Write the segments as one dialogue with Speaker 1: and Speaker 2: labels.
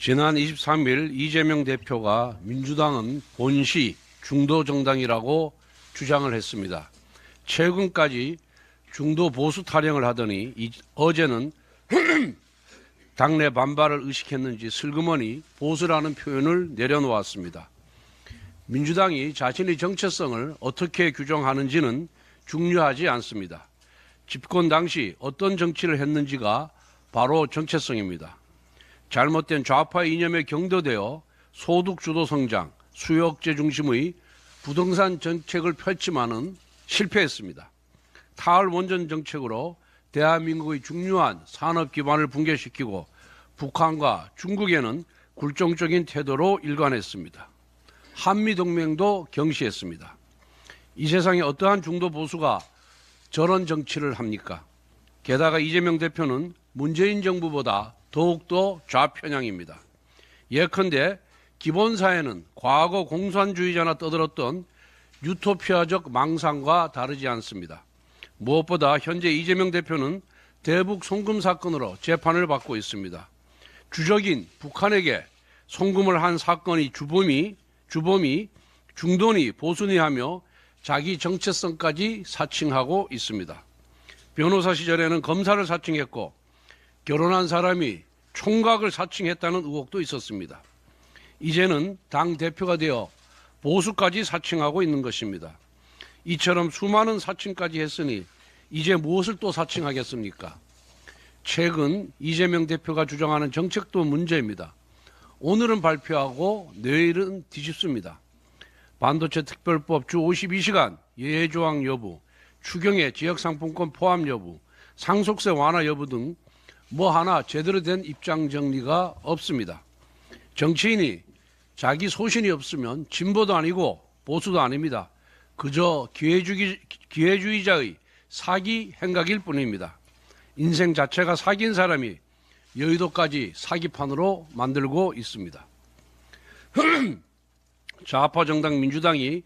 Speaker 1: 지난 23일 이재명 대표가 민주당은 본시 중도 정당이라고 주장을 했습니다. 최근까지 중도 보수 타령을 하더니 어제는 당내 반발을 의식했는지 슬그머니 보수라는 표현을 내려놓았습니다. 민주당이 자신의 정체성을 어떻게 규정하는지는 중요하지 않습니다. 집권 당시 어떤 정치를 했는지가 바로 정체성입니다. 잘못된 좌파 이념에 경도되어 소득주도 성장, 수요억제 중심의 부동산 정책을 펼치만은 실패했습니다. 탈원전 정책으로 대한민국의 중요한 산업 기반을 붕괴시키고 북한과 중국에는 굴종적인 태도로 일관했습니다. 한미동맹도 경시했습니다. 이 세상에 어떠한 중도 보수가 저런 정치를 합니까? 게다가 이재명 대표는 문재인 정부보다 더욱더 좌편향입니다. 예컨대 기본사회는 과거 공산주의자나 떠들었던 유토피아적 망상과 다르지 않습니다. 무엇보다 현재 이재명 대표는 대북 송금 사건으로 재판을 받고 있습니다. 주적인 북한에게 송금을 한 사건이 주범이 중도니 보수니 하며 자기 정체성까지 사칭하고 있습니다. 변호사 시절에는 검사를 사칭했고 결혼한 사람이 총각을 사칭했다는 의혹도 있었습니다. 이제는 당대표가 되어 보수까지 사칭하고 있는 것입니다. 이처럼 수많은 사칭까지 했으니 이제 무엇을 또 사칭하겠습니까? 최근 이재명 대표가 주장하는 정책도 문제입니다. 오늘은 발표하고 내일은 뒤집습니다. 반도체 특별법 주 52시간 예외조항 여부, 추경의 지역상품권 포함 여부, 상속세 완화 여부 등 뭐 하나 제대로 된 입장 정리가 없습니다. 정치인이 자기 소신이 없으면 진보도 아니고 보수도 아닙니다. 그저 기회주의자의 사기 행각일 뿐입니다. 인생 자체가 사기인 사람이 여의도까지 사기판으로 만들고 있습니다. 좌파 정당 민주당이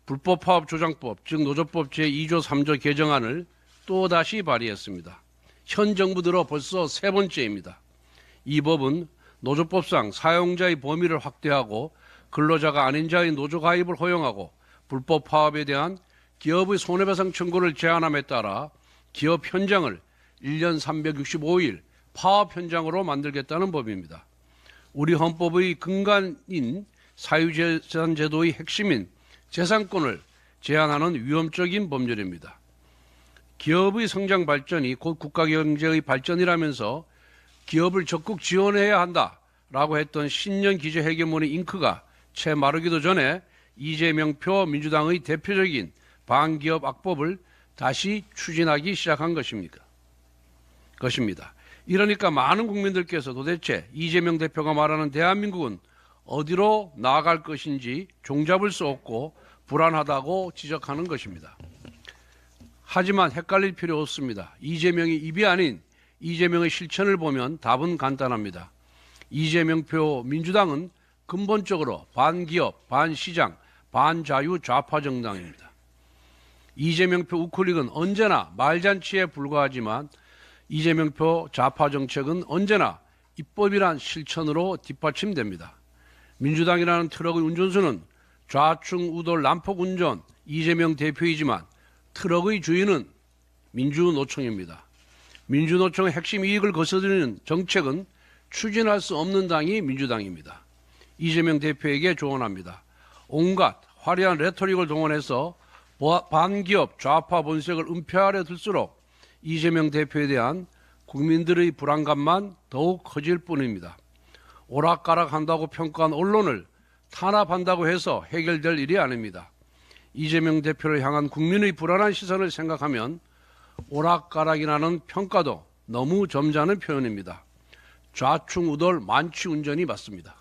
Speaker 1: 불법파업조장법, 즉 노조법 제2조 3조 개정안을 또다시 발의했습니다. 현 정부 들어 벌써 세 번째입니다. 이 법은 노조법상 사용자의 범위를 확대하고 근로자가 아닌 자의 노조 가입을 허용하고 불법 파업에 대한 기업의 손해배상 청구를 제한함에 따라 기업 현장을 1년 365일 파업 현장으로 만들겠다는 법입니다. 우리 헌법의 근간인 사유재산 제도의 핵심인 재산권을 제한하는 위험적인 법률입니다. 기업의 성장 발전이 곧 국가 경제의 발전이라면서 기업을 적극 지원해야 한다라고 했던 신년 기조 헤게모니 잉크가 채 마르기도 전에 이재명표 민주당의 대표적인 반기업 악법을 다시 추진하기 시작한 것입니다. 이러니까 많은 국민들께서 도대체 이재명 대표가 말하는 대한민국은 어디로 나아갈 것인지 종잡을 수 없고 불안하다고 지적하는 것입니다. 하지만 헷갈릴 필요 없습니다. 이재명의 입이 아닌 이재명의 실천을 보면 답은 간단합니다. 이재명표 민주당은 근본적으로 반기업, 반시장, 반자유 좌파 정당입니다. 이재명표 우클릭은 언제나 말잔치에 불과하지만 이재명표 좌파 정책은 언제나 입법이란 실천으로 뒷받침됩니다. 민주당이라는 트럭의 운전수는 좌충 우돌 난폭 운전 이재명 대표이지만 트럭의 주인은 민주노총입니다. 민주노총의 핵심 이익을 거스르는 정책은 추진할 수 없는 당이 민주당입니다. 이재명 대표에게 조언합니다. 온갖 화려한 레토릭을 동원해서 반기업 좌파 본색을 은폐하려 들수록 이재명 대표에 대한 국민들의 불안감만 더욱 커질 뿐입니다. 오락가락한다고 평가한 언론을 탄압한다고 해서 해결될 일이 아닙니다. 이재명 대표를 향한 국민의 불안한 시선을 생각하면 오락가락이라는 평가도 너무 점잖은 표현입니다. 좌충우돌 만취운전이 맞습니다.